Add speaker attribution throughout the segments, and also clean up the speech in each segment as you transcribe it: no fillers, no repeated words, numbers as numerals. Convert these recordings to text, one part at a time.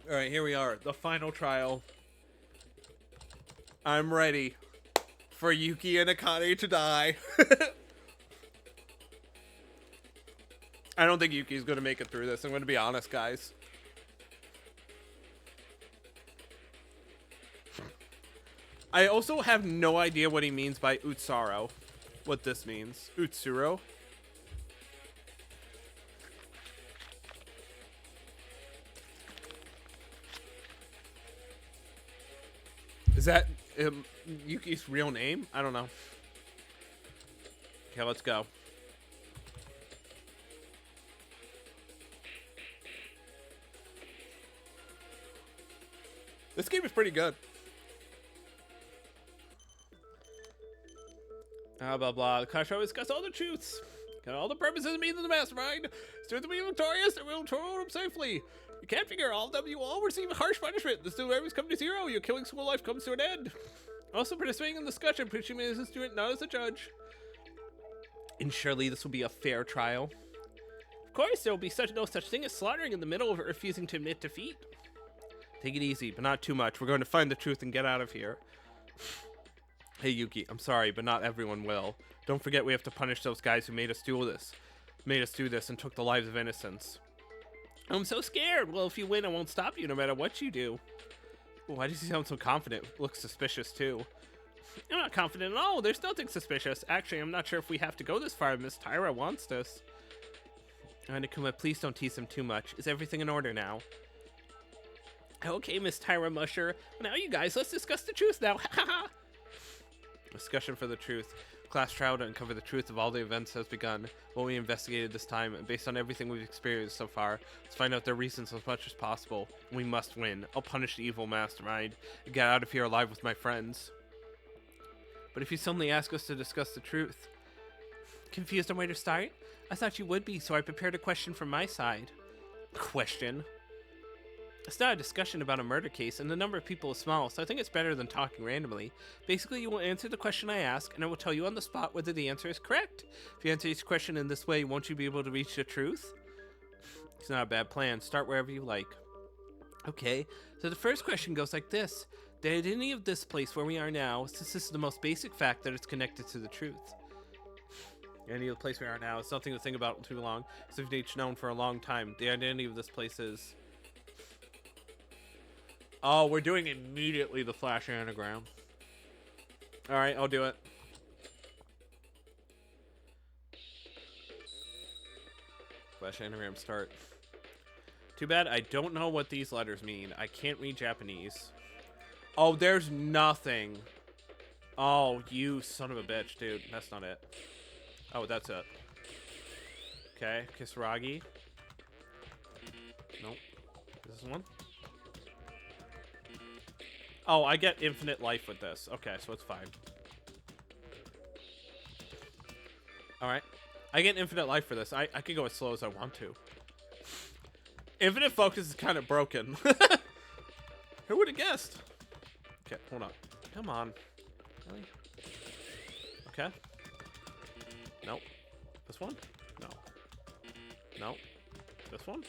Speaker 1: Alright, here we are. The final trial. I'm ready for Yuki and Akane to die. I don't think Yuki's going to make it through this. I'm going to be honest, guys. I also have no idea what he means by Utsuro. What this means. Utsuro? Is that Yuki's real name? I don't know. Okay, let's go. This game is pretty good. Blah blah. The clash will discuss all the truths. Got all the purposes of means of the mastermind. Still to be victorious, and we'll turn them safely. You can't figure all of them. You all receive a harsh punishment. The student has come to zero. Your killing school life comes to an end. Also participating in the discussion, pushing me as a student, not as a judge. And surely this will be a fair trial. Of course, there will be no such thing as slaughtering in the middle of it, refusing to admit defeat. Take it easy, but not too much. We're going to find the truth and get out of here. Hey Yuki, I'm sorry, but not everyone will. Don't forget we have to punish those guys who made us do this and took the lives of innocents. I'm so scared. Well, if you win, I won't stop you no matter what you do. Why does he sound so confident? Looks suspicious too. I'm not confident at all. There's nothing suspicious. Actually, I'm not sure if we have to go this far. Miss Tyra wants this. Anakuma, please don't tease him too much. Is everything in order now? Okay, Miss Tyra Musher. Now you guys, let's discuss the truth now. Discussion for the truth. Class trial to uncover the truth of all the events has begun. What we investigated this time, and based on everything we've experienced so far, let's find out their reasons as much as possible. We must win. I'll punish the evil mastermind and get out of here alive with my friends. But if you suddenly ask us to discuss the truth... Confused on where to start? I thought you would be, so I prepared a question from my side. Question? It's not a discussion about a murder case, and the number of people is small, so I think it's better than talking randomly. Basically, you will answer the question I ask, and I will tell you on the spot whether the answer is correct. If you answer each question in this way, won't you be able to reach the truth? It's not a bad plan. Start wherever you like. Okay, so the first question goes like this. The identity of this place where we are now, since this is the most basic fact that it's connected to the truth. The identity of the place we are now is something to think about too long, because we've each known for a long time. The identity of this place is... Oh, we're doing immediately the flash anagram. Alright, I'll do it. Flash anagram start. Too bad I don't know what these letters mean. I can't read Japanese. Oh, there's nothing. Oh, you son of a bitch, dude. That's not it. Oh, that's it. Okay, Kisaragi. Nope. This one? Oh, I get infinite life with this. Okay, so it's fine. Alright. I get infinite life for this. I can go as slow as I want to. Infinite focus is kind of broken. Who would have guessed? Okay, hold on. Come on. Really? Okay. Nope. This one? No. Nope. This one?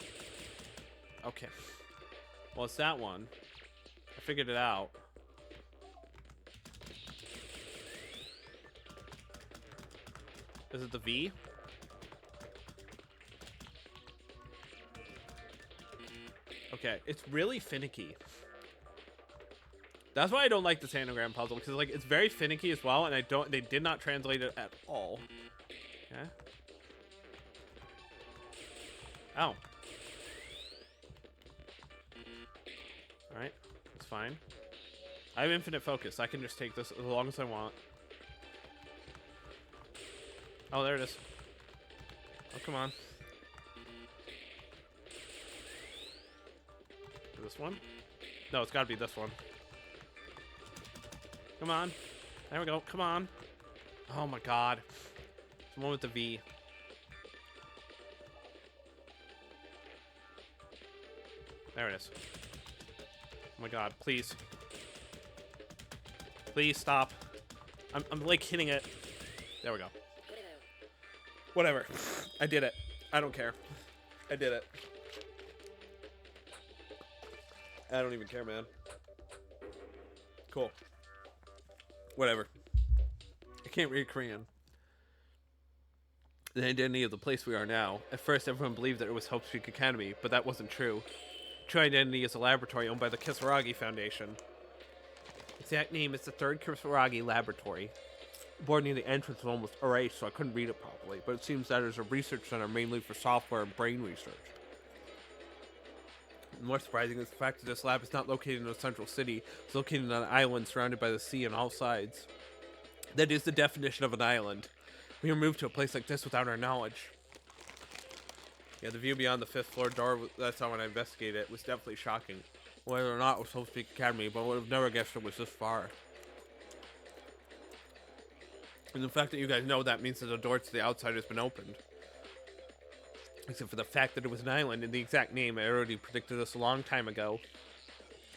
Speaker 1: Okay. Well, it's that one. I figured it out. Is it the V? Okay, it's really finicky. That's why I don't like this anagram puzzle, because like it's very finicky as well, and they did not translate it at all. Okay. Oh. Alright. Fine. I have infinite focus. I can just take this as long as I want. Oh, there it is. Oh, come on. This one? No, it's gotta be this one. Come on. There we go. Come on. Oh my god. It's the one with the V. There it is. Oh my god, please. Please stop. I'm like hitting it. There we go. Whatever. I did it. I don't care. I did it. I don't even care, man. Cool. Whatever. I can't read Korean. The identity of the place we are now. At first, everyone believed that it was Hope Peak Academy, but that wasn't true. True identity is a laboratory owned by the Kisaragi Foundation. Exact name is the third Kisaragi Laboratory. The board near the entrance was almost erased, so I couldn't read it properly, but it seems that it is a research center mainly for software and brain research. More surprising is the fact that this lab is not located in a central city. It's located on an island surrounded by the sea on all sides. That is the definition of an island. We were moved to a place like this without our knowledge. Yeah, the view beyond the 5th floor door, that's how when I investigated it, was definitely shocking. Whether or not it was Hope Peak Academy, but I would have never guessed it was this far. And the fact that you guys know that means that the door to the outside has been opened. Except for the fact that it was an island and the exact name, I already predicted this a long time ago.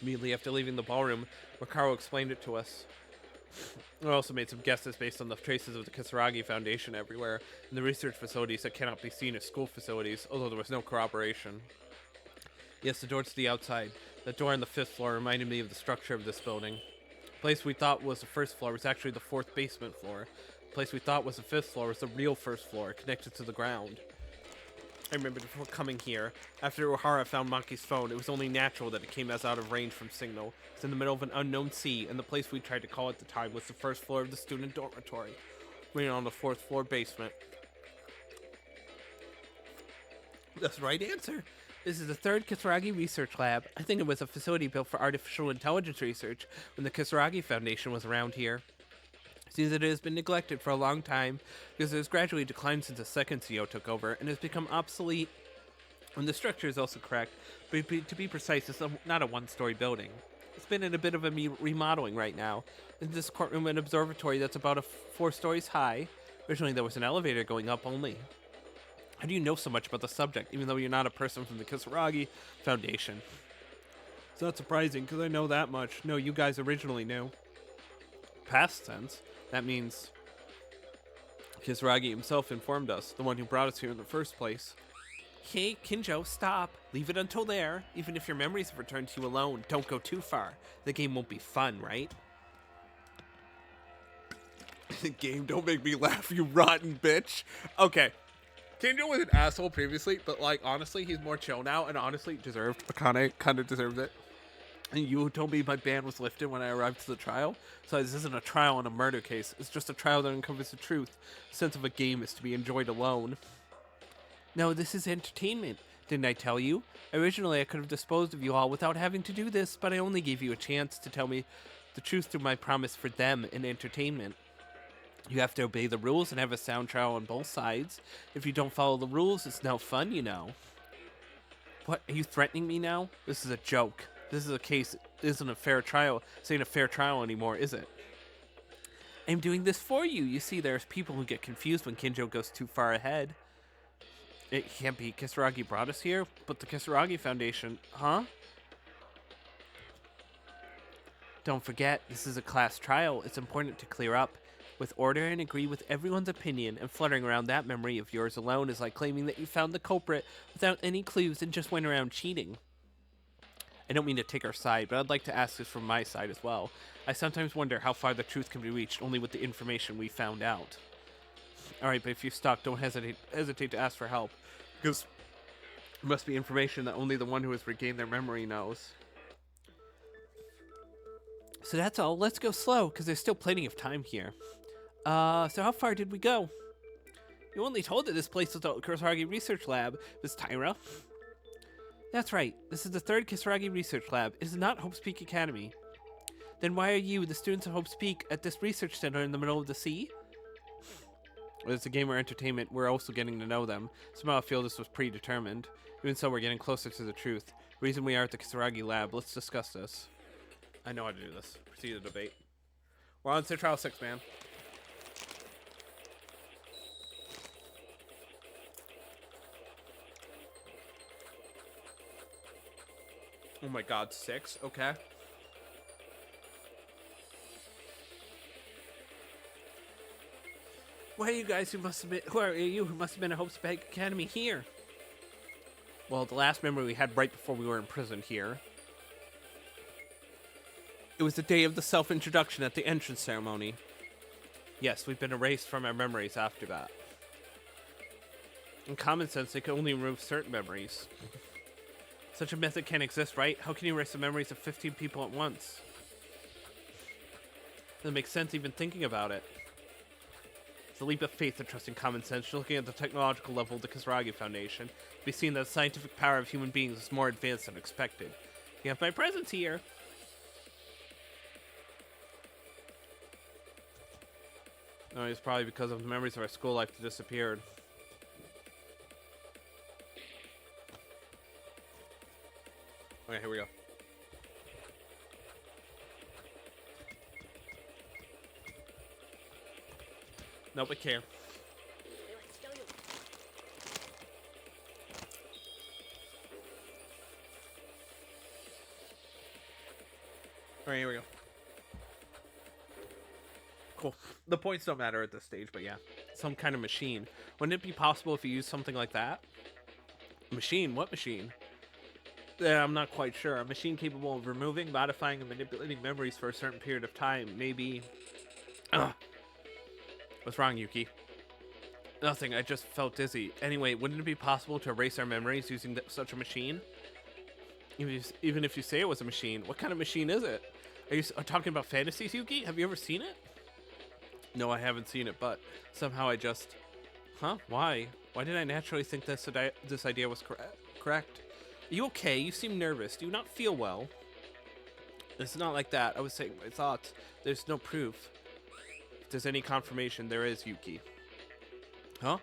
Speaker 1: Immediately after leaving the ballroom, Ricardo explained it to us. I also made some guesses based on the traces of the Kisaragi Foundation everywhere, and the research facilities that cannot be seen as school facilities, although there was no corroboration. Yes, the door to the outside. That door on the 5th floor reminded me of the structure of this building. The place we thought was the 1st floor was actually the 4th basement floor. The place we thought was the 5th floor was the real 1st floor, connected to the ground. I remember before coming here, after O'Hara found Maki's phone, it was only natural that it came as out of range from signal. It's in the middle of an unknown sea, and the place we tried to call at the time was the 1st floor of the student dormitory. We're on the 4th floor basement. That's the right answer. This is the 3rd Kisaragi Research Lab. I think it was a facility built for artificial intelligence research when the Kisaragi Foundation was around here. It seems that it has been neglected for a long time because it has gradually declined since the second CEO took over and has become obsolete. And the structure is also correct, but to be precise, it's not a one-story building. It's been in a bit of a remodeling right now. In this courtroom and observatory that's about 4 stories high. Originally there was an elevator going up only. How do you know so much about the subject, even though you're not a person from the Kisaragi Foundation? It's not surprising, because I know that much. No, you guys originally knew. Past tense. That means Kisaragi himself informed us, the one who brought us here in the first place. Hey, Kinjo, stop. Leave it until there. Even if your memories have returned to you alone, don't go too far. The game won't be fun, right? The game, don't make me laugh, you rotten bitch. Okay. Kinjo was an asshole previously, but, like, honestly, he's more chill now, and honestly, kind of deserves it. And you told me my ban was lifted when I arrived to the trial, so this isn't a trial on a murder case. It's just a trial that uncovers the truth. The sense of a game is to be enjoyed alone. No, this is entertainment. Didn't I tell you? Originally, I could have disposed of you all without having to do this, but I only gave you a chance to tell me the truth through my promise for them in entertainment. You have to obey the rules and have a sound trial on both sides. If you don't follow the rules, it's no fun, you know. What? Are you threatening me now? This is a joke. This is a case. It isn't a fair trial. This ain't a fair trial anymore, is it? I'm doing this for you. You see, there's people who get confused when Kinjo goes too far ahead. It can't be. Kisaragi brought us here, but the Kisaragi Foundation, huh? Don't forget, this is a class trial. It's important to clear up with order and agree with everyone's opinion, and fluttering around that memory of yours alone is like claiming that you found the culprit without any clues and just went around cheating. I don't mean to take our side, but I'd like to ask this from my side as well. I sometimes wonder how far the truth can be reached only with the information we found out. Alright, but if you're stuck, don't hesitate to ask for help, because it must be information that only the one who has regained their memory knows. So that's all. Let's go slow, because there's still plenty of time here. So how far did we go? You only told that this place was the Kisaragi Research Lab, Miss Tyra. That's right. This is the 3rd Kisaragi Research Lab. It is not Hope's Peak Academy. Then why are you, the students of Hope's Peak, at this research center in the middle of the sea? Well, it's a game or entertainment. We're also getting to know them. Somehow I feel this was predetermined. Even so, we're getting closer to the truth. The reason we are at the Kisaragi Lab. Let's discuss this. I know how to do this. Proceed to debate. We're on to trial 6, man. Oh my god, 6? Okay. Who are you who must have been at Hope's Peak Academy here? Well, the last memory we had right before we were imprisoned here. It was the day of the self-introduction at the entrance ceremony. Yes, we've been erased from our memories after that. In common sense, they can only remove certain memories. Such a method can't exist, right? How can you erase the memories of 15 people at once? Doesn't make sense even thinking about it. It's a leap of faith to trust in common sense. Looking at the technological level of the Kisaragi Foundation, we see that the scientific power of human beings is more advanced than expected. You have my presence here. No, it's probably because of the memories of our school life that disappeared. Okay, here we go. Nope, I can't. Alright, here we go. Cool. The points don't matter at this stage, but yeah. Some kind of machine. Wouldn't it be possible if you used something like that? A machine? What machine? Yeah, I'm not quite sure. A machine capable of removing, modifying, and manipulating memories for a certain period of time. Maybe... What's wrong, Yuki? Nothing, I just felt dizzy. Anyway, wouldn't it be possible to erase our memories using such a machine? Even if you say it was a machine, what kind of machine is it? Are you talking about fantasies, Yuki? Have you ever seen it? No, I haven't seen it, but somehow I just... Huh? Why? Why did I naturally think this idea was correct? Are you okay? You seem nervous. Do you not feel well? It's not like that. I was saying my thoughts. There's no proof. If there's any confirmation, there is, Yuki. Huh?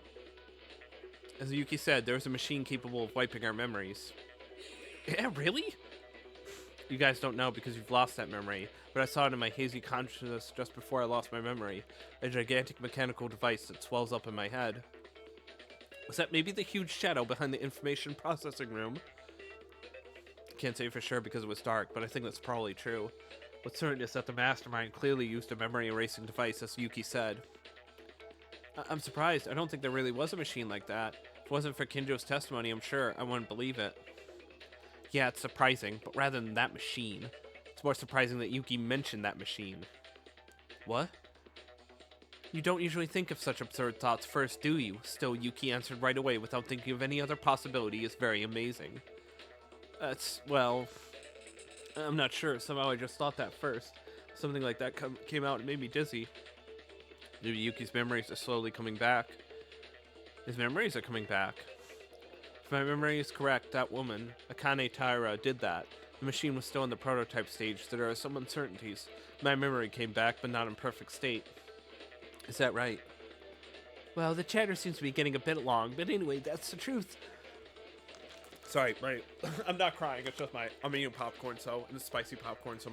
Speaker 1: As Yuki said, there was a machine capable of wiping our memories. Yeah, really? You guys don't know because you've lost that memory, but I saw it in my hazy consciousness just before I lost my memory. A gigantic mechanical device that swells up in my head. Was that maybe the huge shadow behind the information processing room? Can't say for sure because it was dark, but I think that's probably true. What's certain is that the mastermind clearly used a memory erasing device, as Yuki said. I'm surprised. I don't think there really was a machine like that. If it wasn't for Kinjo's testimony, I'm sure I wouldn't believe it. Yeah, it's surprising, but rather than that machine, it's more surprising that Yuki mentioned that machine. What? You don't usually think of such absurd thoughts first, do you? Still, Yuki answered right away without thinking of any other possibility is very amazing. Well, I'm not sure. Somehow I just thought that first. Something like that came out and made me dizzy. Maybe Yuki's memories are slowly coming back. His memories are coming back. If my memory is correct, that woman, Akane Taira, did that. The machine was still in the prototype stage, so there are some uncertainties. My memory came back, but not in perfect state. Is that right? Well, the chatter seems to be getting a bit long, but anyway, that's the truth. Sorry, right. I'm not crying. It's just I'm eating popcorn, and it's spicy popcorn, so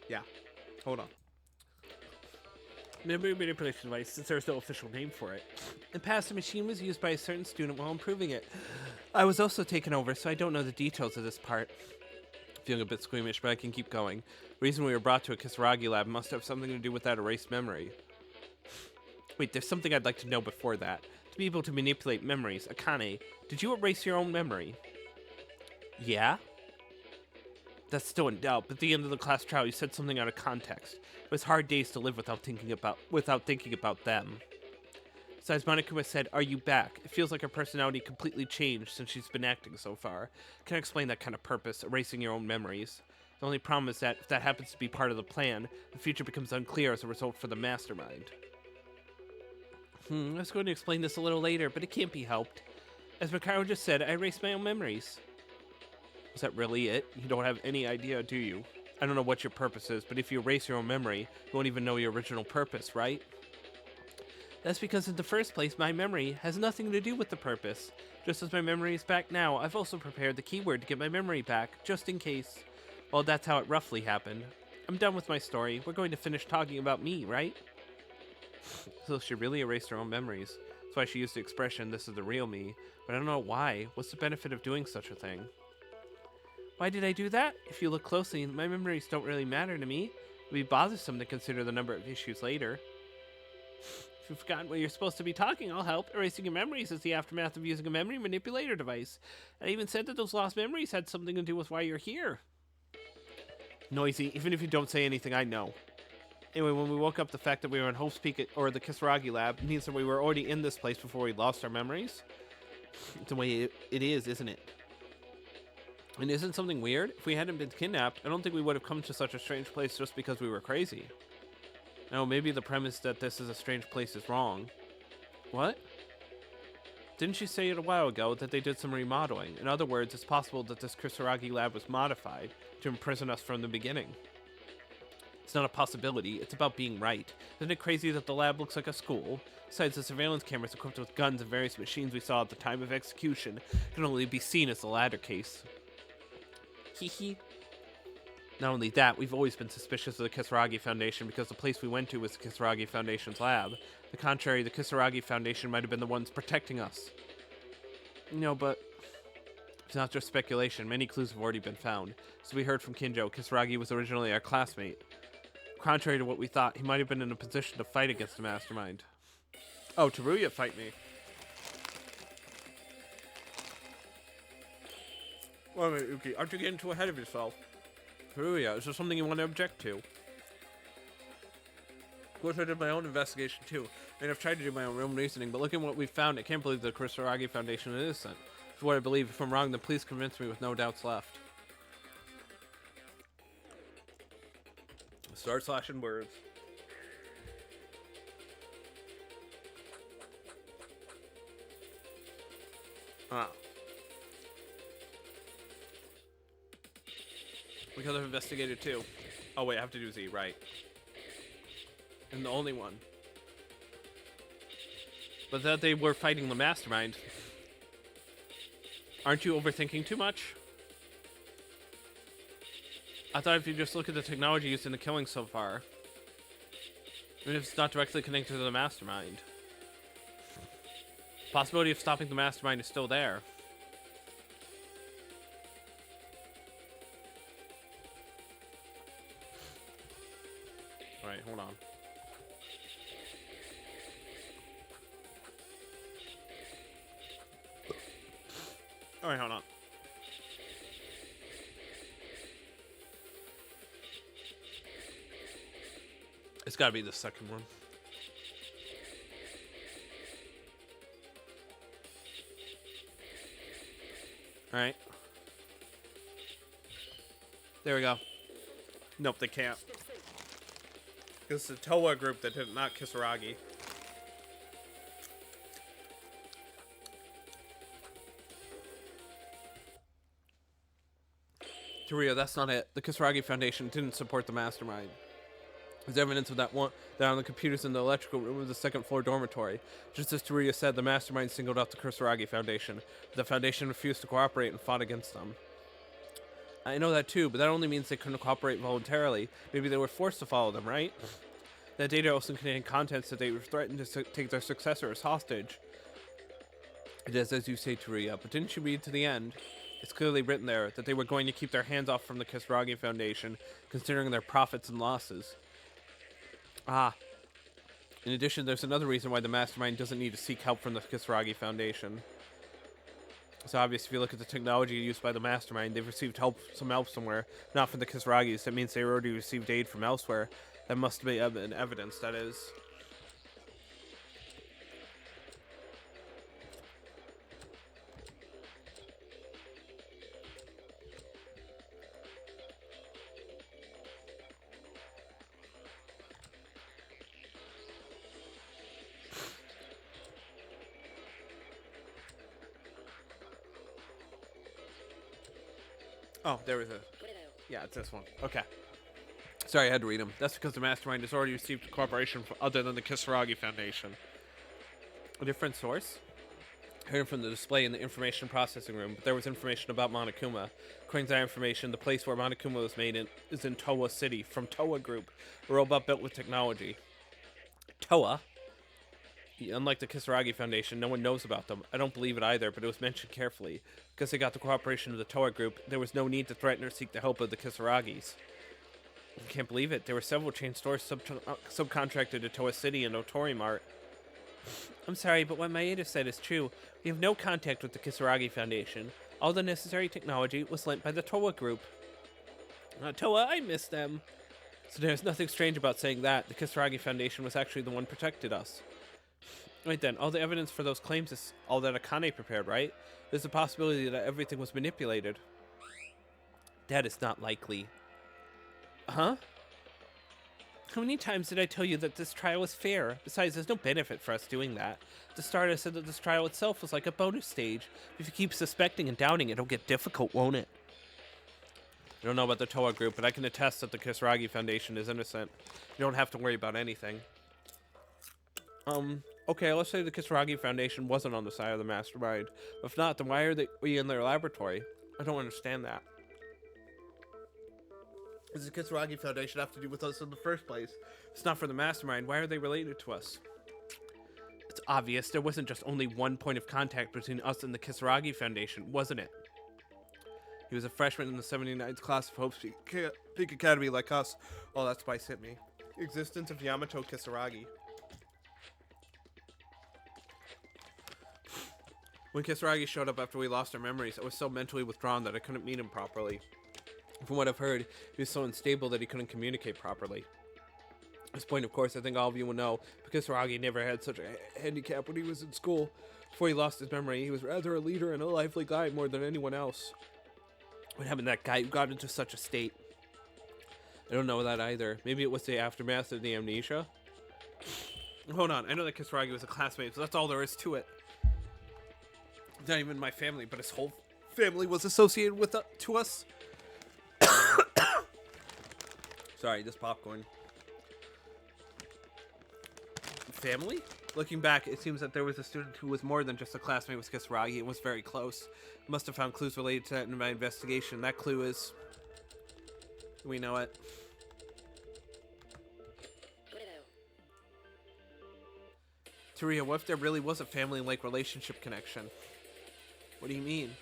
Speaker 1: yeah. Hold on. Memory manipulation device, since there's no official name for it. In the past, the machine was used by a certain student while improving it. I was also taken over, so I don't know the details of this part. Feeling a bit squeamish, but I can keep going. The reason we were brought to a Kisaragi lab must have something to do with that erased memory. Wait, there's something I'd like to know before that. To be able to manipulate memories, Akane, did you erase your own memory? Yeah? That's still in doubt, but at the end of the class trial you said something out of context. It was hard days to live without thinking about them. Besides, Monokuma said, "Are you back?" It feels like her personality completely changed since she's been acting so far. Can't explain that kind of purpose, erasing your own memories. The only problem is that if that happens to be part of the plan, the future becomes unclear as a result for the mastermind. I was going to explain this a little later, but it can't be helped. As Mikaro just said, I erased my own memories. Is that really it? You don't have any idea, do you? I don't know what your purpose is, but if you erase your own memory, you won't even know your original purpose, right? That's because in the first place, my memory has nothing to do with the purpose. Just as my memory is back now, I've also prepared the keyword to get my memory back, just in case. Well, that's how it roughly happened. I'm done with my story. We're going to finish talking about me, right? So she really erased her own memories. That's why she used the expression, "this is the real me." But I don't know why. What's the benefit of doing such a thing? Why did I do that? If you look closely, my memories don't really matter to me. It would be bothersome to consider the number of issues later. If you've forgotten what you're supposed to be talking, I'll help. Erasing your memories is the aftermath of using a memory manipulator device. I even said that those lost memories had something to do with why you're here. Noisy. Even if you don't say anything, I know. Anyway, when we woke up, the fact that we were in Hope's Peak or the Kisaragi lab means that we were already in this place before we lost our memories. It's the way it is, isn't it? And isn't something weird? If we hadn't been kidnapped, I don't think we would have come to such a strange place just because we were crazy. Now, maybe the premise that this is a strange place is wrong. What? Didn't you say it a while ago that they did some remodeling? In other words, it's possible that this Kisaragi lab was modified to imprison us from the beginning. It's not a possibility, it's about being right. Isn't it crazy that the lab looks like a school? Besides, the surveillance cameras equipped with guns and various machines we saw at the time of execution can only be seen as the latter case. Hee. Not only that, we've always been suspicious of the Kisaragi Foundation because the place we went to was the Kisaragi Foundation's lab. The contrary, the Kisaragi Foundation might have been the ones protecting us. No, but it's not just speculation. Many clues have already been found. As we heard from Kinjo, Kisaragi was originally our classmate. Contrary to what we thought, he might have been in a position to fight against the mastermind. Oh, Teruya fight me. Wait a minute, Uki. Aren't you getting too ahead of yourself? Teruya, is there something you want to object to? Of course, I did my own investigation too, and I've tried to do my own reasoning, but looking at what we've found, I can't believe the Kisaragi Foundation is innocent. It's what I believe. If I'm wrong, then please convince me with no doubts left. Start slashing words. We could have investigated too. Oh wait, I have to do Z, right. And the only one. But that they were fighting the mastermind. Aren't you overthinking too much? I thought if you just look at the technology used in the killing so far, even if it's not directly connected to the mastermind, the possibility of stopping the mastermind is still there. Alright, hold on. Alright, hold on. It's gotta be the second one. Alright. There we go. Nope, they can't. It's the Toa group that did, not Kisaragi. Teruya, that's not it. The Kisaragi Foundation didn't support the mastermind. There's evidence of that on the computers in the electrical room of the second floor dormitory. Just as Teruya said, the mastermind singled out the Kisaragi Foundation. The Foundation refused to cooperate and fought against them. I know that too, but that only means they couldn't cooperate voluntarily. Maybe they were forced to follow them, right? That data also contained contents that they were threatened to take their successor as hostage. It is as you say, Teruya, but didn't you read to the end? It's clearly written there that they were going to keep their hands off from the Kisaragi Foundation, considering their profits and losses. Ah. In addition, there's another reason why the mastermind doesn't need to seek help from the Kisaragi Foundation. It's obvious if you look at the technology used by the mastermind, they've received some help somewhere, not from the Kisaragis. That means they already received aid from elsewhere. That must be an evidence, that is. Oh, there was a... Yeah, it's this one. Okay. Sorry, I had to read them. That's because the mastermind has already received cooperation from other than the Kisaragi Foundation. A different source? Heard from the display in the information processing room, but there was information about Monokuma. According to that information, the place where Monokuma was made is in Toa City, from Toa Group, a robot built with technology. Toa? Unlike the Kisaragi Foundation, no one knows about them. I don't believe it either, but it was mentioned carefully. Because they got the cooperation of the Toa Group, there was no need to threaten or seek the help of the Kisaragis. I can't believe it. There were several chain stores subcontracted to Toa City and Otori Mart. I'm sorry, but what Maeda said is true. We have no contact with the Kisaragi Foundation. All the necessary technology was lent by the Toa Group. Toa, I miss them. So there's nothing strange about saying that. The Kisaragi Foundation was actually the one protected us. Right then, all the evidence for those claims is all that Akane prepared, right? There's a possibility that everything was manipulated. That is not likely. Huh? How many times did I tell you that this trial was fair? Besides, there's no benefit for us doing that. At the start, I said that this trial itself was like a bonus stage. If you keep suspecting and doubting, it'll get difficult, won't it? I don't know about the Toa group, but I can attest that the Kisaragi Foundation is innocent. You don't have to worry about anything. Okay, let's say the Kisaragi Foundation wasn't on the side of the mastermind. If not, then why are we in their laboratory? I don't understand that. What does the Kisaragi Foundation have to do with us in the first place? It's not for the mastermind. Why are they related to us? It's obvious there wasn't just only one point of contact between us and the Kisaragi Foundation, wasn't it? He was a freshman in the 79th class of Hope's Peak Academy like us. Oh, that spice hit me. Existence of Yamato Kisaragi. When Kisaragi showed up after we lost our memories, I was so mentally withdrawn that I couldn't meet him properly. From what I've heard, he was so unstable that he couldn't communicate properly. At this point, of course, I think all of you will know, because Kisaragi never had such a handicap when he was in school. Before he lost his memory, he was rather a leader and a lively guy more than anyone else. What happened to that guy who got into such a state? I don't know that either. Maybe it was the aftermath of the amnesia? Hold on, I know that Kisaragi was a classmate, so that's all there is to it. Not even my family, but his whole family was associated with to us. Sorry, this popcorn. Family? Looking back, it seems that there was a student who was more than just a classmate with Kisaragi and was very close. Must have found clues related to that in my investigation. That clue is... we know it. Taria, what if there really was a family-like relationship connection? What do you mean?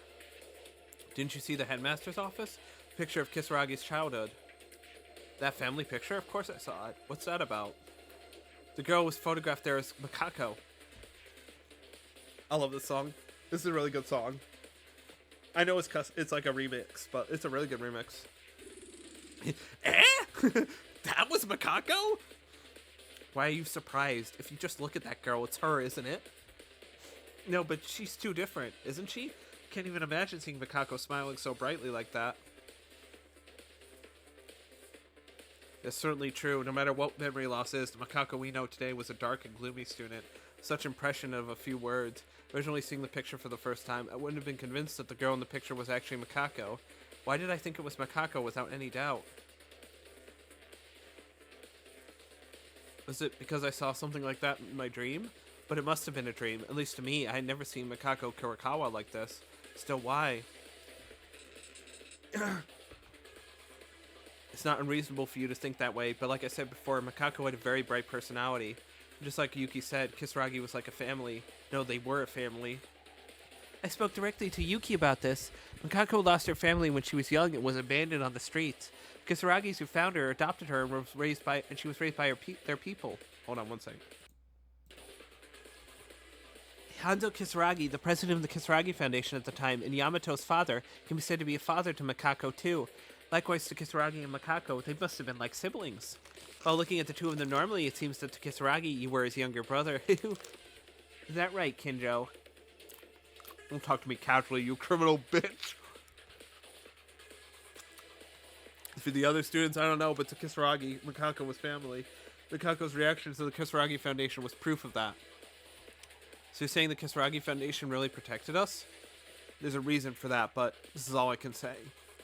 Speaker 1: Didn't you see the headmaster's office? Picture of Kisaragi's childhood. That family picture? Of course I saw it. What's that about? The girl was photographed there as Makako. I love this song. This is a really good song. I know it's like a remix, but it's a really good remix. Eh? That was Makako? Why are you surprised? If you just look at that girl, it's her, isn't it? No, but she's too different, isn't she? Can't even imagine seeing Makako smiling so brightly like that. It's certainly true. No matter what memory loss is, the Makako we know today was a dark and gloomy student. Such impression of a few words. Originally seeing the picture for the first time, I wouldn't have been convinced that the girl in the picture was actually Makako. Why did I think it was Makako without any doubt? Was it because I saw something like that in my dream? But it must have been a dream. At least to me, I had never seen Makako Kurikawa like this. Still, why? It's not unreasonable for you to think that way, but like I said before, Makako had a very bright personality. Just like Yuki said, Kisaragi was like a family. No, they were a family. I spoke directly to Yuki about this. Makako lost her family when she was young and was abandoned on the streets. Kisaragi's who found her adopted her and she was raised by their people. Hold on one second. Hanzo Kisaragi, the president of the Kisaragi Foundation at the time, and Yamato's father, can be said to be a father to Makako too. Likewise to Kisaragi and Makako, they must have been like siblings. While looking at the two of them normally, it seems that to Kisaragi, you were his younger brother. Is that right, Kinjo? Don't talk to me casually, you criminal bitch. For the other students, I don't know, but to Kisaragi, Makako was family. Makako's reaction to the Kisaragi Foundation was proof of that. So you're saying the Kisaragi Foundation really protected us? There's a reason for that, but this is all I can say.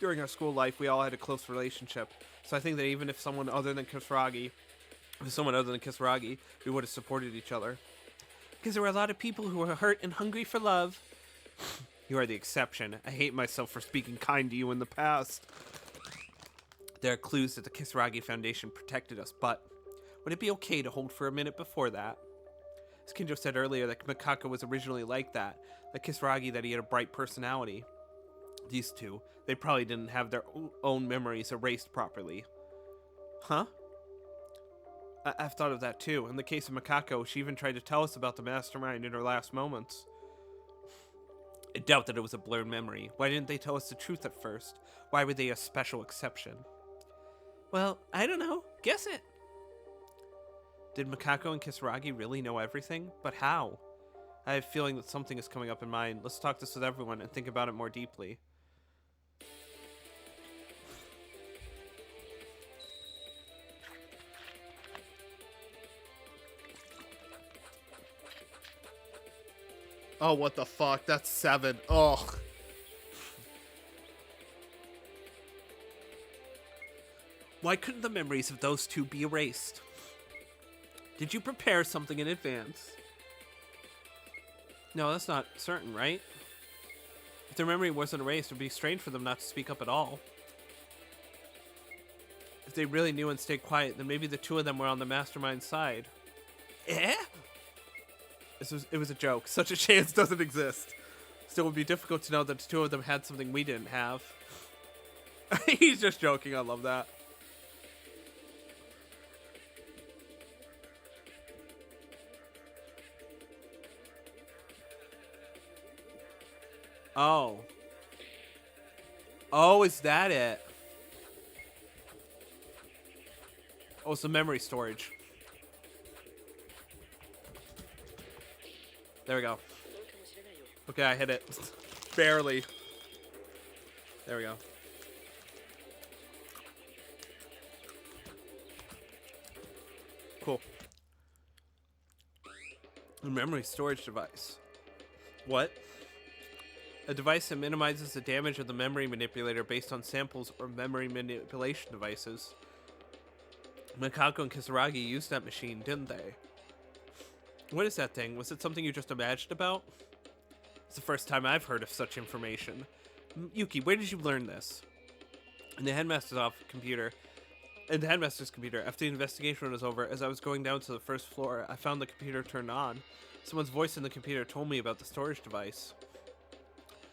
Speaker 1: During our school life, we all had a close relationship. So I think that even if someone other than Kisaragi, we would have supported each other. Because there were a lot of people who were hurt and hungry for love. You are the exception. I hate myself for speaking kind to you in the past. There are clues that the Kisaragi Foundation protected us, but would it be okay to hold for a minute before that? As Kinjo said earlier, that Makako was originally like that. Like Kisaragi, that he had a bright personality. These two, they probably didn't have their own memories erased properly. Huh? I've thought of that too. In the case of Makako, she even tried to tell us about the mastermind in her last moments. I doubt that it was a blurred memory. Why didn't they tell us the truth at first? Why were they a special exception? Well, I don't know. Guess it. Did Makako and Kisaragi really know everything? But how? I have a feeling that something is coming up in mind. Let's talk this with everyone and think about it more deeply. Oh, what the fuck? That's 7. Ugh. Why couldn't the memories of those two be erased? Did you prepare something in advance? No, that's not certain, right? If their memory wasn't erased, it would be strange for them not to speak up at all. If they really knew and stayed quiet, then maybe the two of them were on the mastermind's side. Eh? It was a joke. Such a chance doesn't exist. Still, it would be difficult to know that the two of them had something we didn't have. He's just joking. I love that. Oh. Oh, is that it? Oh, it's the memory storage. There we go. Okay, I hit it. Barely. There we go. Cool. A memory storage device. What? A device that minimizes the damage of the memory manipulator based on samples or memory manipulation devices. Makako and Kisaragi used that machine, didn't they? What is that thing? Was it something you just imagined about? It's the first time I've heard of such information. Yuki, where did you learn this? In the headmaster's computer. After the investigation was over, as I was going down to the first floor, I found the computer turned on. Someone's voice in the computer told me about the storage device.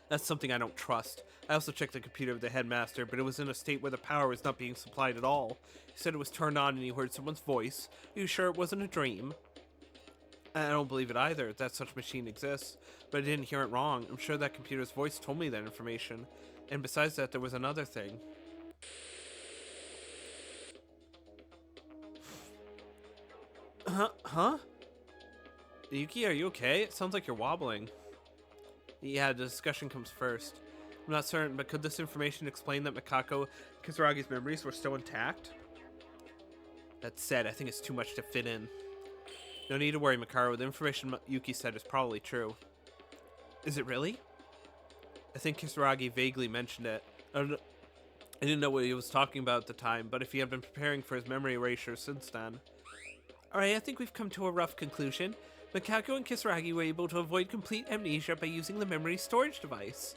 Speaker 1: That's something I don't trust. I also checked the computer of the headmaster, but it was in a state where the power was not being supplied at all. He said it was turned on and he heard someone's voice. Are you sure it wasn't a dream? I don't believe it either, that such machine exists, but I didn't hear it wrong. I'm sure that computer's voice told me that information. And besides that, there was another thing. Huh? Yuki, are you okay? It sounds like you're wobbling. Yeah, the discussion comes first. I'm not certain, but could this information explain that Makako and Kisaragi's memories were still intact? That said, I think it's too much to fit in. No need to worry, Makaro. The information Yuki said is probably true. Is it really? I think Kisaragi vaguely mentioned it. I didn't know what he was talking about at the time, but if he had been preparing for his memory erasure since then. Alright, I think we've come to a rough conclusion. Makako and Kisaragi were able to avoid complete amnesia by using the memory storage device.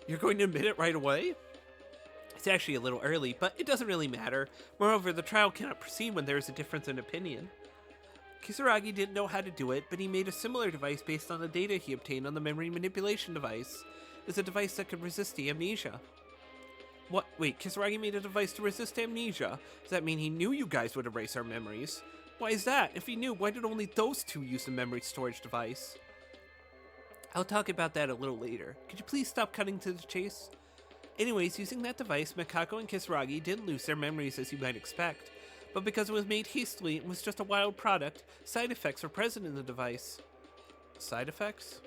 Speaker 1: You're going to admit it right away? It's actually a little early, but it doesn't really matter. Moreover, the trial cannot proceed when there is a difference in opinion. Kisaragi didn't know how to do it, but he made a similar device based on the data he obtained on the memory manipulation device. It's a device that could resist the amnesia. What? Wait, Kisaragi made a device to resist amnesia? Does that mean he knew you guys would erase our memories? Why is that? If he knew, why did only those two use the memory storage device? I'll talk about that a little later. Could you please stop cutting to the chase? Anyways, using that device, Makako and Kisaragi didn't lose their memories as you might expect. But because it was made hastily and was just a wild product, side effects were present in the device. Side effects?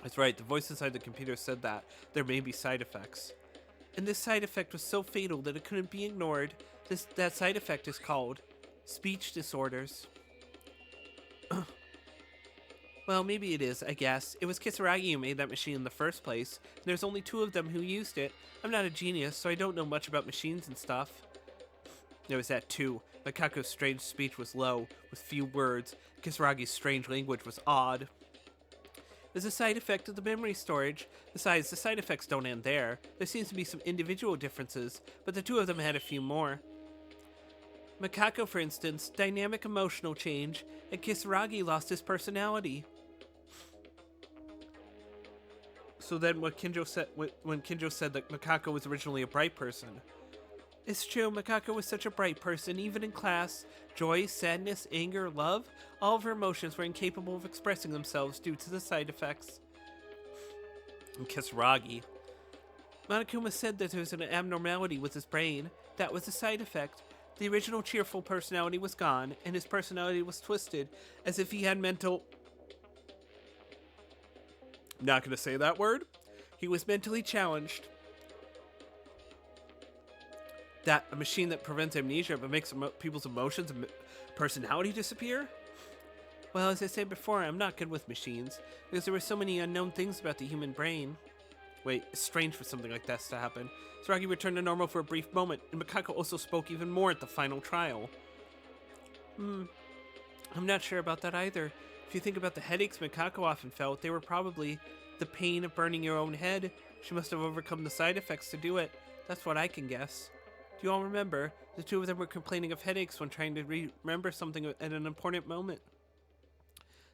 Speaker 1: That's right, the voice inside the computer said that. There may be side effects. And this side effect was so fatal that it couldn't be ignored. That side effect is called speech disorders. Well, maybe it is, I guess. It was Kisaragi who made that machine in the first place, and there's only 2 of them who used it. I'm not a genius, so I don't know much about machines and stuff. There was that too. Makako's strange speech was low, with few words. Kisaragi's strange language was odd. There's a side effect of the memory storage. Besides, the side effects don't end there. There seems to be some individual differences, but the 2 of them had a few more. Makako, for instance, dynamic emotional change, and Kisaragi lost his personality. So then when Kinjo said that Makako was originally a bright person. It's true, Makako was such a bright person, even in class. Joy, sadness, anger, love, all of her emotions were incapable of expressing themselves due to the side effects. And Kisaragi. Monokuma said that there was an abnormality with his brain. That was a side effect. The original cheerful personality was gone, and his personality was twisted, as if he had mental... Not gonna say that word. He was mentally challenged. That a machine that prevents amnesia but makes people's emotions and personality disappear? Well, as I said before, I'm not good with machines, because there were so many unknown things about the human brain. Wait, it's strange for something like this to happen. Saragi returned to normal for a brief moment, and Makako also spoke even more at the final trial. I'm not sure about that either. If you think about the headaches Makako often felt, they were probably the pain of burning your own head. She must have overcome the side effects to do it. That's what I can guess. Do you all remember? The two of them were complaining of headaches when trying to remember something at an important moment.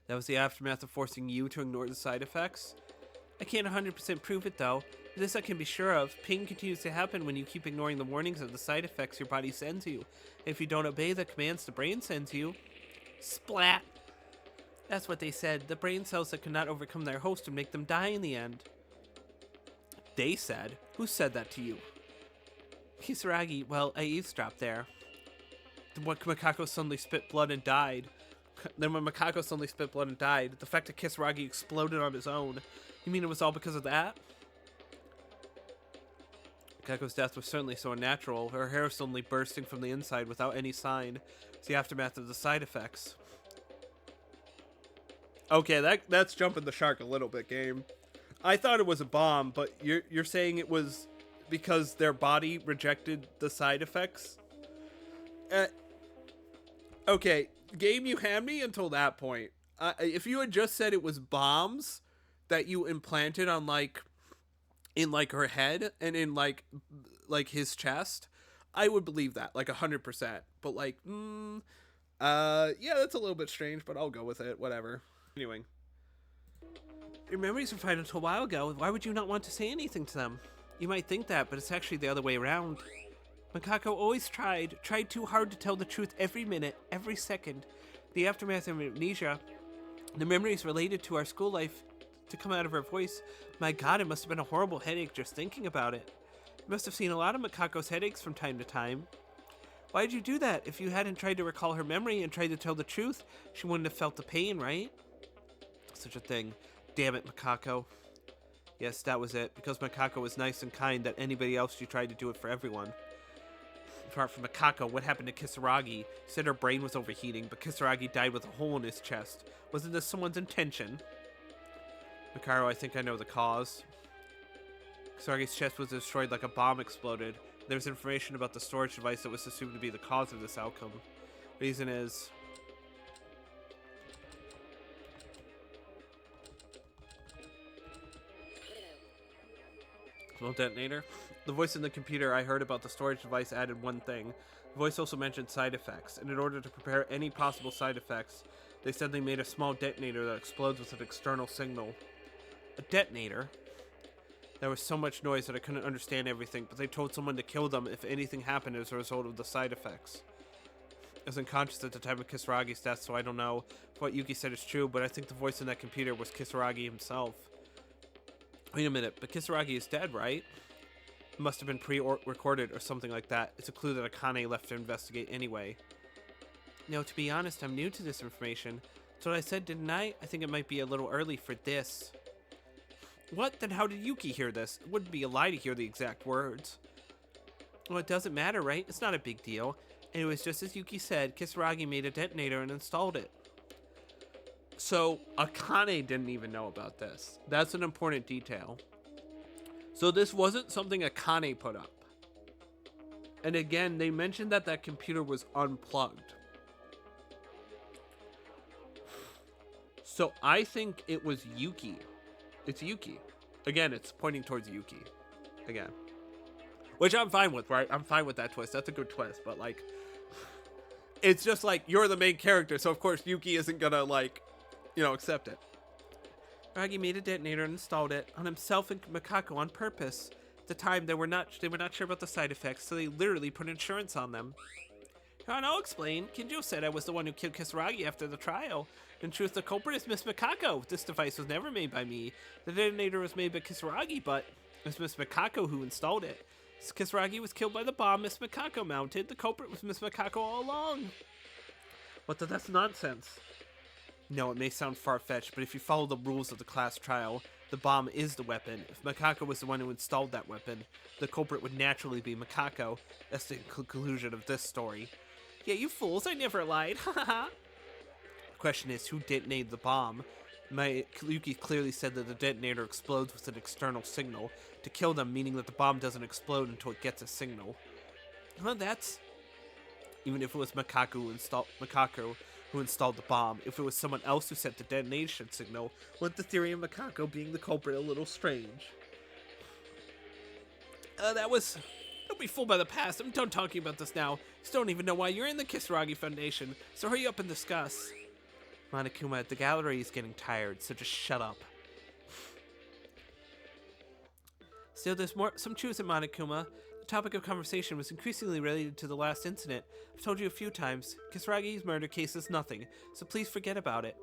Speaker 1: That was the aftermath of forcing you to ignore the side effects? I can't 100% prove it though. This I can be sure of. Pain continues to happen when you keep ignoring the warnings of the side effects your body sends you. If you don't obey the commands the brain sends you... Splat! That's what they said. The brain cells that could not overcome their host would make them die in the end. They said? Who said that to you? Kisaragi, well, I eavesdropped there. When Makako suddenly spit blood and died. Then when Makako suddenly spit blood and died, the fact that Kisaragi exploded on his own. You mean it was all because of that? Makako's death was certainly so unnatural. Her hair suddenly bursting from the inside without any sign. It's the aftermath of the side effects. Okay, that's jumping the shark a little bit, game. I thought it was a bomb, but you're saying it was because their body rejected the side effects? Okay, game, you had me until that point. If you had just said it was bombs that you implanted on in her head and in like his chest, I would believe that 100%. But yeah, that's a little bit strange, but I'll go with it. Whatever. Anyway, your memories were fine until a while ago. Why would you not want to say anything to them? You might think that, but it's actually the other way around. Makako always tried too hard to tell the truth every minute, every second. The aftermath of amnesia, the memories related to our school life to come out of her voice. My god, it must have been a horrible headache just thinking about it. You must have seen a lot of Makako's headaches from time to time. Why did you do that? If you hadn't tried to recall her memory and tried to tell the truth, she wouldn't have felt the pain, right? Such a thing. Damn it, Makako. Yes, that was it. Because Makako was nice and kind that anybody else she tried to do it for everyone. Apart from Makako, what happened to Kisaragi? Said her brain was overheating, but Kisaragi died with a hole in his chest. Wasn't this someone's intention? Mikaro, I think I know the cause. Kisaragi's chest was destroyed like a bomb exploded. There's information about the storage device that was assumed to be the cause of this outcome. Reason is... Small detonator. The voice in the computer I heard about the storage device added one thing. The voice also mentioned side effects, and in order to prepare any possible side effects, they said they made a small detonator that explodes with an external signal. A detonator? There was so much noise that I couldn't understand everything, but they told someone to kill them if anything happened as a result of the side effects. I was unconscious at the time of Kisaragi's death, so I don't know if what Yuki said is true, but I think the voice in that computer was Kisaragi himself. Wait a minute, but Kisaragi is dead, right? It must have been pre-recorded or something like that. It's a clue that Akane left to investigate anyway. No, to be honest, I'm new to this information. That's what I said, didn't I? I think it might be a little early for this. What? Then how did Yuki hear this? It wouldn't be a lie to hear the exact words. Well, it doesn't matter, right? It's not a big deal. And it was just as Yuki said, Kisaragi made a detonator and installed it. So, Akane didn't even know about this. That's an important detail. So this wasn't something Akane put up. And again, they mentioned that that computer was unplugged. So I think it was Yuki. It's Yuki. Again, it's pointing towards Yuki. Again. Which I'm fine with, right? I'm fine with that twist. That's a good twist. But, it's just you're the main character. So, of course, Yuki isn't gonna, accept it. Ragi made a detonator and installed it on himself and Makako on purpose. At the time, they were not sure about the side effects, so they literally put insurance on them. Come on, I'll explain. Kinjo said I was the one who killed Kisaragi after the trial. In truth, the culprit is Miss Makako. This device was never made by me. The detonator was made by Kisaragi, but It was Miss Makako who installed it. Kisaragi was killed by the bomb Miss Makako mounted. The culprit was Miss Makako all along. What the? That's nonsense. No, it may sound far-fetched, but if you follow the rules of the class trial, the bomb is the weapon. If Makako was the one who installed that weapon, the culprit would naturally be Makako. That's the conclusion of this story. Yeah, you fools, I never lied. Ha ha ha. The question is, who detonated the bomb? Yuki clearly said that the detonator explodes with an external signal to kill them, meaning that the bomb doesn't explode until it gets a signal. Well, that's... Even if it was Makako who installed the bomb, if it was someone else who sent the detonation signal, wouldn't the theory of Makako being the culprit a little strange? Don't be fooled by the past. I'm done talking about this now. You still don't even know why you're in the Kisaragi Foundation, so hurry up and discuss. Monokuma, the gallery is getting tired, so just shut up. Still, there's some truth in Monokuma. The topic of conversation was increasingly related to the last incident. I've told you a few times, Kisaragi's murder case is nothing, so please forget about it.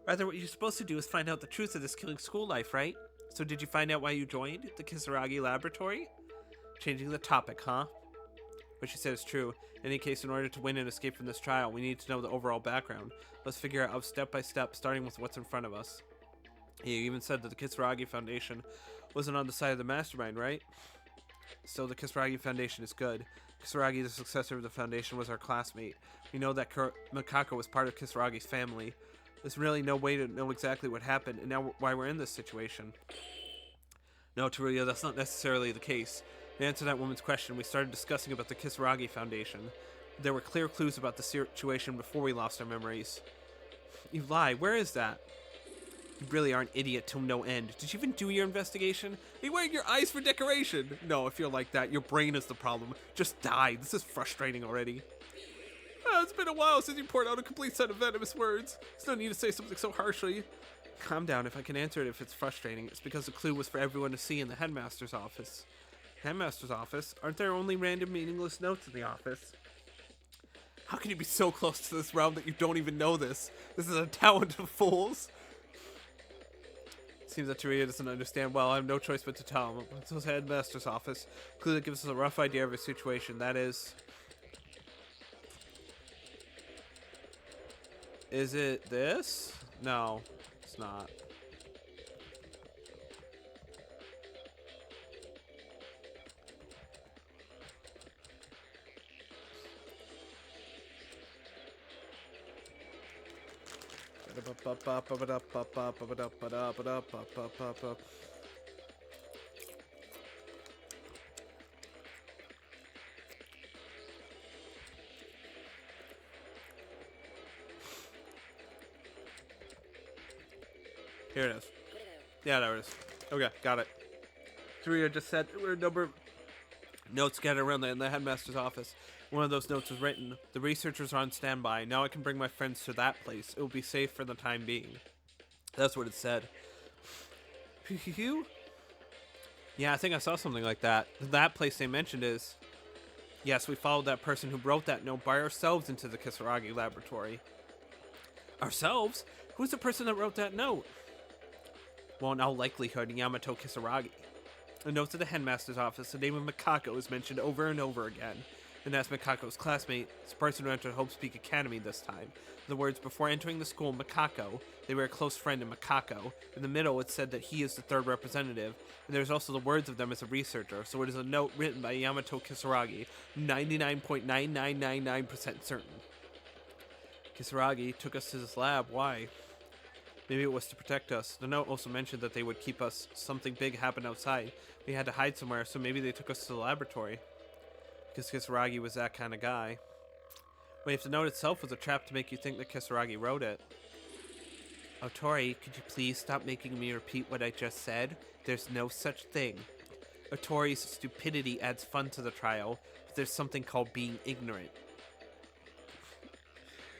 Speaker 1: Rather, what you're supposed to do is find out the truth of this killing school life, right? So did you find out why you joined the Kisaragi laboratory? Changing the topic, huh? What she said is true. In any case, in order to win and escape from this trial, we need to know the overall background. Let's figure it out step by step, starting with what's in front of us. He even said that the Kisaragi Foundation wasn't on the side of the mastermind, right? Still, the Kisaragi Foundation is good. Kisaragi, the successor of the Foundation, was our classmate. We know that Makako was part of Kisaragi's family. There's really no way to know exactly what happened, and now why we're in this situation. No, Teruya, that's not necessarily the case. To answer that woman's question, we started discussing about the Kisaragi Foundation. There were clear clues about the situation before we lost our memories. You lie. Where is that? You really are an idiot till no end. Did you even do your investigation? Are you wearing your eyes for decoration? No, if you're like that, your brain is the problem. Just die. This is frustrating already. It's been a while since you poured out a complete set of venomous words. There's no need to say something so harshly. Calm down. If I can answer it if it's frustrating, it's because the clue was for everyone to see in the headmaster's office. Headmaster's office? Aren't there only random meaningless notes in the office? How can you be so close to this realm that you don't even know this? This is a talent of fools. Seems that Teruya doesn't understand well. I have no choice but to tell him. It's his headmaster's office. Clue that gives us a rough idea of his situation. That is... Is it this? No, it's not. Here it is. Yeah, there it is. Okay, got it. Teruya just said there were a number of notes scattered around in the headmaster's office. One of those notes was written, "The researchers are on standby. Now I can bring my friends to that place. It will be safe for the time being." That's what it said. Yeah, I think I saw something like that. That place they mentioned is... Yes, we followed that person who wrote that note by ourselves into the Kisaragi laboratory. Ourselves? Who's the person that wrote that note? Well, in all likelihood, Yamato Kisaragi. A note to the headmaster's office, the name of Makako is mentioned over and over again. And as Makako's classmate, it's the person who entered Hope Peak Academy this time. In the words, before entering the school, Makako, they were a close friend of Makako. In the middle, it said that he is the third representative, and there's also the words of them as a researcher, so it is a note written by Yamato Kisaragi, 99.9999% certain. Kisaragi took us to this lab. Why? Maybe it was to protect us. The note also mentioned that they would keep us. Something big happened outside. We had to hide somewhere, so maybe they took us to the laboratory. Because Kisaragi was that kind of guy. Wait, if the note itself was a trap to make you think that Kisaragi wrote it. Oh, Tori, could you please stop making me repeat what I just said? There's no such thing. Tori's stupidity adds fun to the trial, but there's something called being ignorant.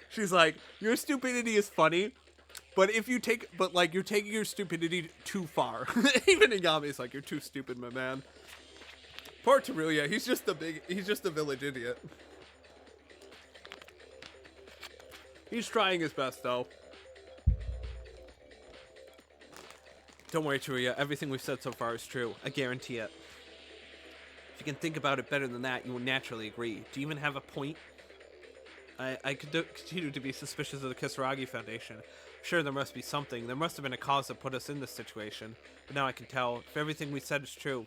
Speaker 1: She's like, your stupidity is funny, but you're taking your stupidity too far. Even Ingami's like, you're too stupid, my man. Poor Teruya, he's just a village idiot. He's trying his best, though. Don't worry, Churia. Everything we've said so far is true. I guarantee it. If you can think about it better than that, you will naturally agree. Do you even have a point? I continue to be suspicious of the Kisaragi Foundation. Sure, there must be something. There must have been a cause that put us in this situation. But now I can tell. If everything we said is true,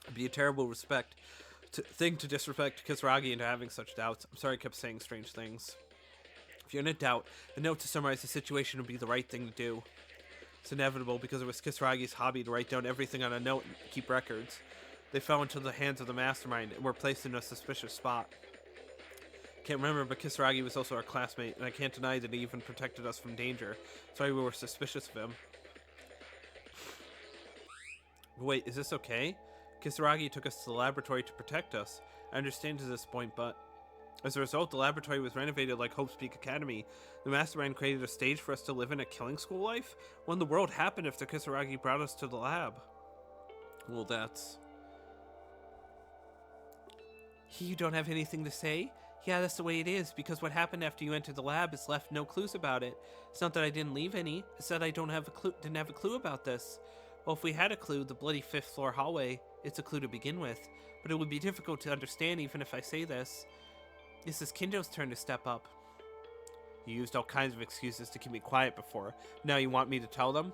Speaker 1: it'd be a terrible thing to disrespect Kisaragi into having such doubts. I'm sorry I kept saying strange things. If you're in a doubt, a note to summarize the situation would be the right thing to do. It's inevitable because it was Kisaragi's hobby to write down everything on a note and keep records. They fell into the hands of the mastermind and were placed in a suspicious spot. Can't remember, but Kisaragi was also our classmate, and I can't deny that he even protected us from danger. That's why we were suspicious of him. Wait, is this okay? Kisaragi took us to the laboratory to protect us. I understand to this point, but as a result, the laboratory was renovated like Hope's Peak Academy. The mastermind created a stage for us to live in a killing school life? What in the world happened if the Kisaragi brought us to the lab? Well, that's... You don't have anything to say? Yeah, that's the way it is, because what happened after you entered the lab is left no clues about it. It's not that I didn't leave any, it's that I didn't have a clue about this. Well, if we had a clue, the bloody 5th floor hallway, it's a clue to begin with, but it would be difficult to understand even if I say this. This is Kinjo's turn to step up. You used all kinds of excuses to keep me quiet before. Now you want me to tell them?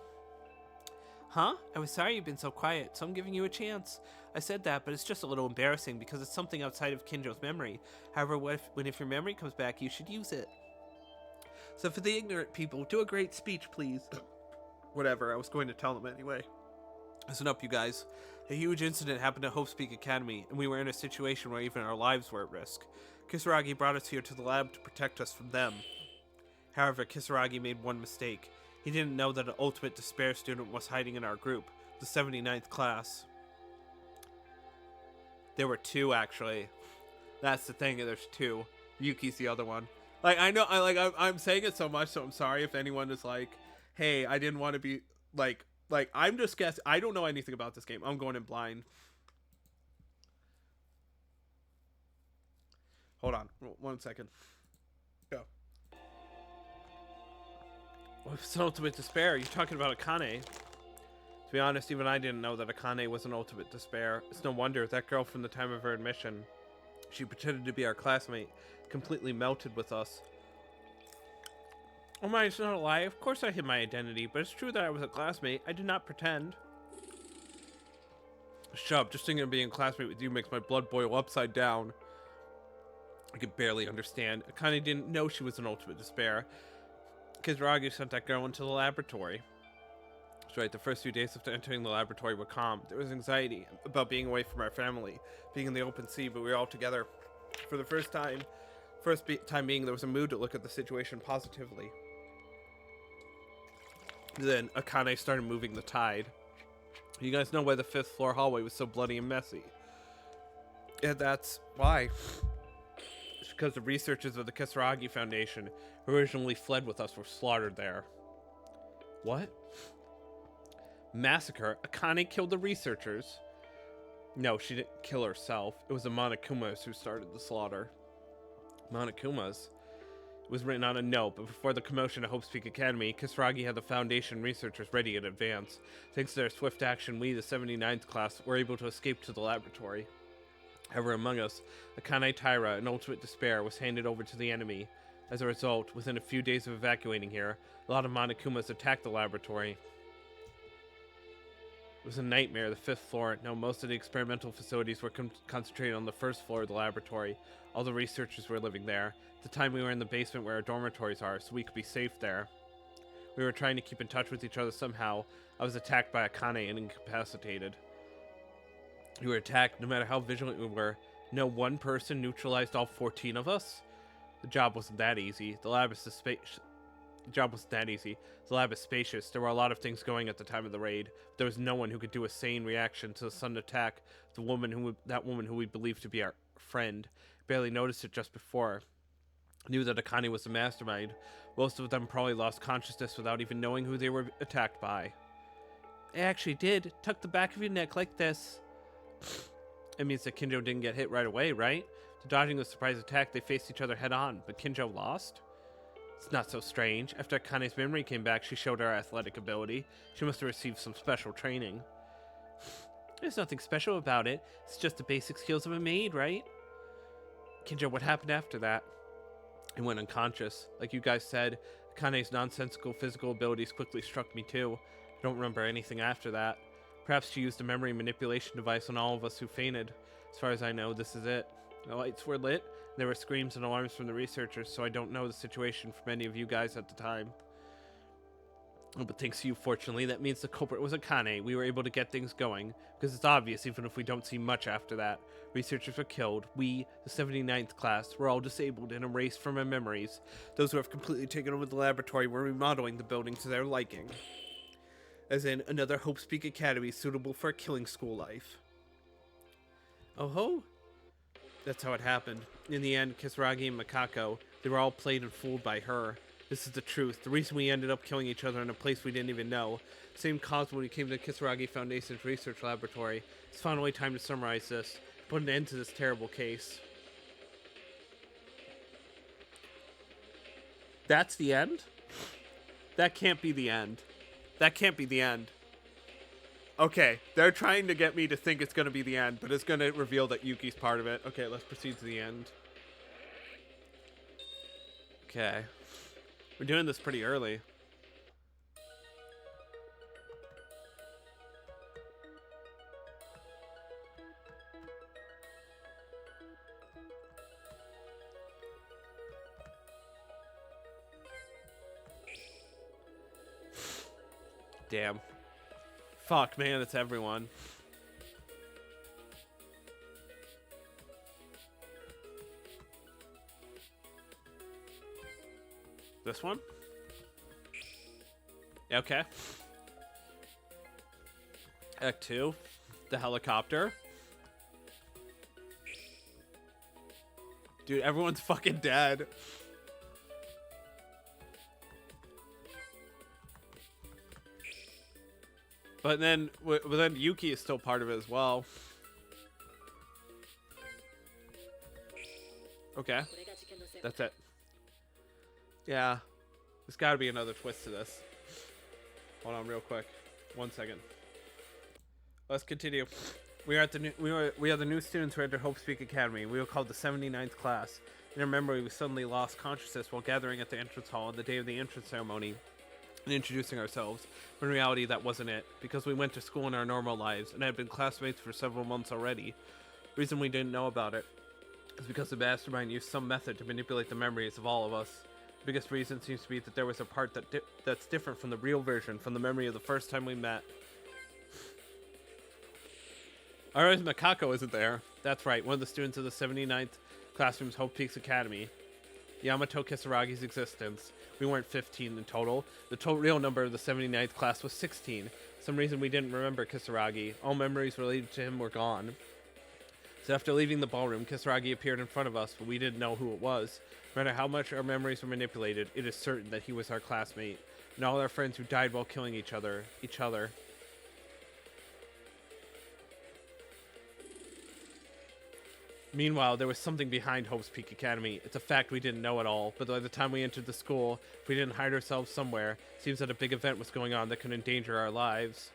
Speaker 1: Huh? I was sorry you've been so quiet, so I'm giving you a chance. I said that, but it's just a little embarrassing because it's something outside of Kinjo's memory. However, if your memory comes back, you should use it. So for the ignorant people, do a great speech, please. Whatever, I was going to tell them anyway. Listen up, you guys. A huge incident happened at Hope's Peak Academy, and we were in a situation where even our lives were at risk. Kisaragi brought us here to the lab to protect us from them. However, Kisaragi made one mistake. He didn't know that an Ultimate Despair student was hiding in our group, the 79th class. There were 2, actually. That's the thing, there's 2. Yuki's the other one. Like, I know, I'm saying it so much, so I'm sorry if anyone is like, hey, I didn't want to be, like, I'm just guessing. I don't know anything about this game. I'm going in blind. Hold on. 1 second. Go. What's an Ultimate Despair? You're talking about Akane. To be honest, even I didn't know that Akane was an Ultimate Despair. It's no wonder. That girl from the time of her admission, she pretended to be our classmate, completely melted with us. Oh my, it's not a lie. Of course I hid my identity, but it's true that I was a classmate. I did not pretend. Shut up. Just thinking of being a classmate with you makes my blood boil upside down. I could barely understand. Akane didn't know she was an Ultimate Despair. Kisaragi sent that girl into the laboratory. That's right, the first few days after entering the laboratory were calm. There was anxiety about being away from our family, being in the open sea, but we were all together. For the first time being, there was a mood to look at the situation positively. Then Akane started moving the tide. You guys know why the 5th floor hallway was so bloody and messy. Yeah, that's why. It's because the researchers of the Kisaragi Foundation who originally fled with us were slaughtered there. What? Massacre? Akane killed the researchers? No, she didn't kill herself. It was the Monokumas who started the slaughter. Monokumas? It was written on a note, but before the commotion at Hope's Peak Academy, Kisaragi had the Foundation researchers ready in advance. Thanks to their swift action, we, the 79th class, were able to escape to the laboratory. However, among us, Akane Taira, an Ultimate Despair, was handed over to the enemy. As a result, within a few days of evacuating here, a lot of Monokumas attacked the laboratory. It was a nightmare. The 5th floor. Now, most of the experimental facilities were concentrated on the 1st floor of the laboratory. All the researchers were living there. At the time, we were in the basement where our dormitories are, so we could be safe there. We were trying to keep in touch with each other somehow. I was attacked by Akane and incapacitated. We were attacked no matter how vigilant we were. No one person neutralized all 14 of us? The job wasn't that easy. The lab is spacious. There were a lot of things going at the time of the raid. But there was no one who could do a sane reaction to the sudden attack. That woman who we believed to be our friend. Barely noticed it just before. Knew that Akane was the mastermind. Most of them probably lost consciousness without even knowing who they were attacked by. I actually did. Tuck the back of your neck like this. It means that Kinjo didn't get hit right away, right? To dodging the surprise attack, they faced each other head on, but Kinjo lost? It's not so strange. After Akane's memory came back, she showed her athletic ability. She must have received some special training. There's nothing special about it. It's just the basic skills of a maid, right? Kinja, what happened after that? I went unconscious. Like you guys said, Akane's nonsensical physical abilities quickly struck me too. I don't remember anything after that. Perhaps she used a memory manipulation device on all of us who fainted. As far as I know, this is it. The lights were lit, and there were screams and alarms from the researchers, so I don't know the situation from any of you guys at the time. Oh, but thanks to you, fortunately, that means the culprit was Akane. We were able to get things going, because it's obvious even if we don't see much after that. Researchers were killed. We, the 79th class, were all disabled and erased from our memories. Those who have completely taken over the laboratory were remodeling the building to their liking. As in, another Hope Speak Academy suitable for a killing school life. Oh ho! That's how it happened. In the end, Kisaragi and Makako, they were all played and fooled by her. This is the truth. The reason we ended up killing each other in a place we didn't even know. Same cause when we came to the Kisaragi Foundation's research laboratory. It's finally time to summarize this. Put an end to this terrible case. That's the end? That can't be the end. That can't be the end. Okay, they're trying to get me to think it's going to be the end, but it's going to reveal that Yuki's part of it. Okay, let's proceed to the end. Okay. We're doing this pretty early. Damn. Fuck, man, it's everyone. This one? Okay. Act 2. The helicopter. Dude, everyone's fucking dead. But then Yuki is still part of it as well. Okay. That's it. Yeah. There's got to be another twist to this. Hold on real quick. 1 second. Let's continue. We are the new students who entered Hope Speak Academy. We were called the 79th class. In our memory, we suddenly lost consciousness while gathering at the entrance hall on the day of the entrance ceremony and introducing ourselves. But in reality, that wasn't it, because we went to school in our normal lives and had been classmates for several months already. The reason we didn't know about it is because the mastermind used some method to manipulate the memories of all of us. The biggest reason seems to be that there was a part that's different from the real version, from the memory of the first time we met. Alright, Makako isn't there. That's right, one of the students of the 79th classroom's Hope Peaks Academy. Yamato Kisaragi's existence. We weren't 15 in total. The real number of the 79th class was 16. For some reason we didn't remember Kisaragi. All memories related to him were gone. So after leaving the ballroom, Kisaragi appeared in front of us, but we didn't know who it was. No matter how much our memories were manipulated, it is certain that he was our classmate, and all our friends who died while killing each other. Meanwhile, there was something behind Hope's Peak Academy. It's a fact we didn't know at all, but by the time we entered the school, if we didn't hide ourselves somewhere, it seems that a big event was going on that could endanger our lives.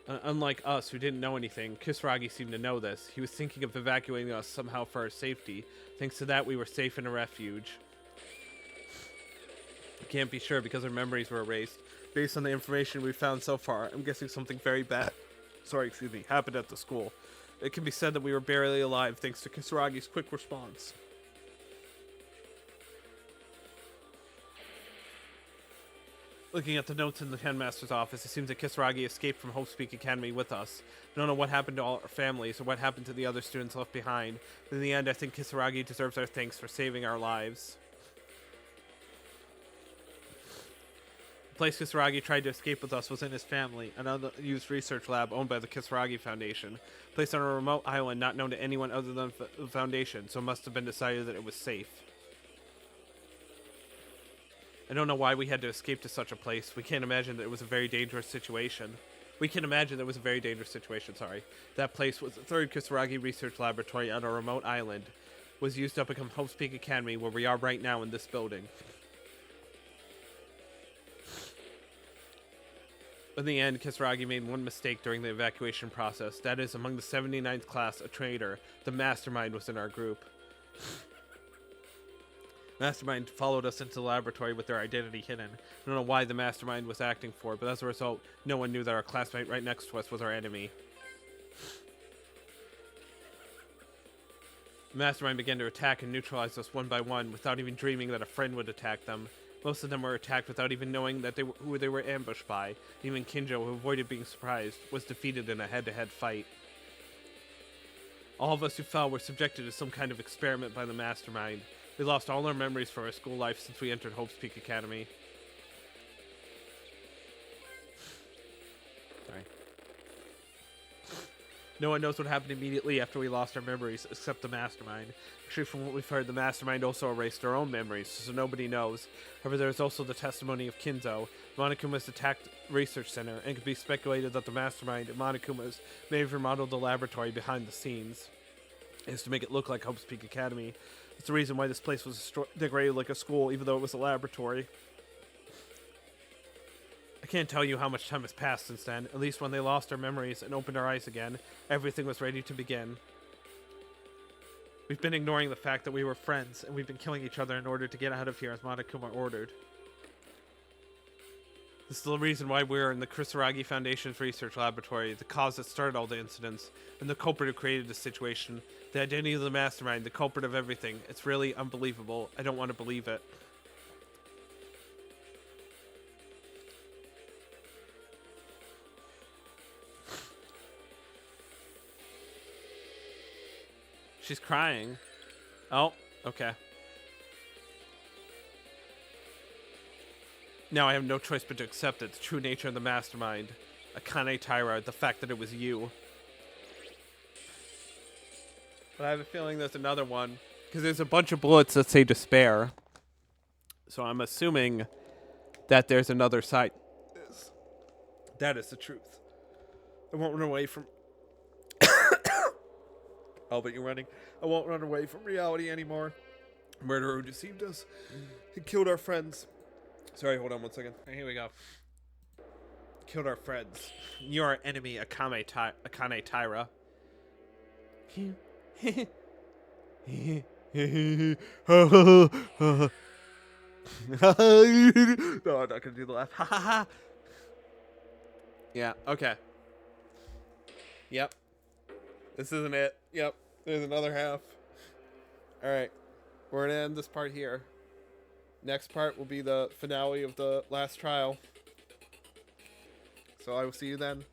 Speaker 1: Unlike us, who didn't know anything, Kisaragi seemed to know this. He was thinking of evacuating us somehow for our safety. Thanks to that, we were safe in a refuge. I can't be sure because our memories were erased. Based on the information we've found so far, I'm guessing something very bad happened at the school. It can be said that we were barely alive thanks to Kisaragi's quick response. Looking at the notes in the headmaster's office, it seems that Kisaragi escaped from Hope Speak Academy with us. I don't know what happened to all our families or what happened to the other students left behind, but in the end I think Kisaragi deserves our thanks for saving our lives. The place Kisaragi tried to escape with us was in his family, an unused research lab owned by the Kisaragi Foundation, placed on a remote island not known to anyone other than the Foundation, so it must have been decided that it was safe. I don't know why we had to escape to such a place. We can't imagine that it was a very dangerous situation. That place was the third Kisaragi research laboratory on a remote island. was used up at Hope's Peak Academy, where we are right now in this building. In the end, Kisaragi made one mistake during the evacuation process. That is, among the 79th class, a traitor. The Mastermind was in our group. Mastermind followed us into the laboratory with their identity hidden. I don't know why the Mastermind was acting for it, but as a result, no one knew that our classmate right next to us was our enemy. The Mastermind began to attack and neutralize us one by one, without even dreaming that a friend would attack them. Most of them were attacked without even knowing that who they were ambushed by. Even Kinjo, who avoided being surprised, was defeated in a head-to-head fight. All of us who fell were subjected to some kind of experiment by the Mastermind. We lost all our memories from our school life since we entered Hope's Peak Academy. Sorry. No one knows what happened immediately after we lost our memories, except the Mastermind. Actually, from what we've heard, the Mastermind also erased their own memories, so nobody knows. However, there is also the testimony of Kinzo. Monokuma's attacked research center, and it could be speculated that the Mastermind and Monokuma's may have remodeled the laboratory behind the scenes. It is to make it look like Hope's Peak Academy. It's the reason why this place was decorated like a school, even though it was a laboratory. I can't tell you how much time has passed since then. At least when they lost our memories and opened our eyes again, everything was ready to begin. We've been ignoring the fact that we were friends, and we've been killing each other in order to get out of here as Monokuma ordered. This is the reason why we're in the Kisaragi Foundation's research laboratory, the cause that started all the incidents, and the culprit who created this situation. The identity of the Mastermind, the culprit of everything. It's really unbelievable. I don't want to believe it. She's crying. Oh, okay. Now I have no choice but to accept it. The true nature of the Mastermind. Akane Taira, the fact that it was you. But I have a feeling there's another one. Because there's a bunch of bullets that say despair. So I'm assuming that there's another side. That is the truth. I won't run away from... Oh, but you're running. I won't run away from reality anymore. Murderer who deceived us. He killed our friends. Sorry, hold on one second. Here we go. Killed our friends. You're our enemy, Akane Taira. No, I'm not gonna do the laugh. Yeah, okay. Yep. This isn't it. Yep. There's another half. Alright. We're gonna end this part here. Next part will be the finale of the last trial. So I will see you then.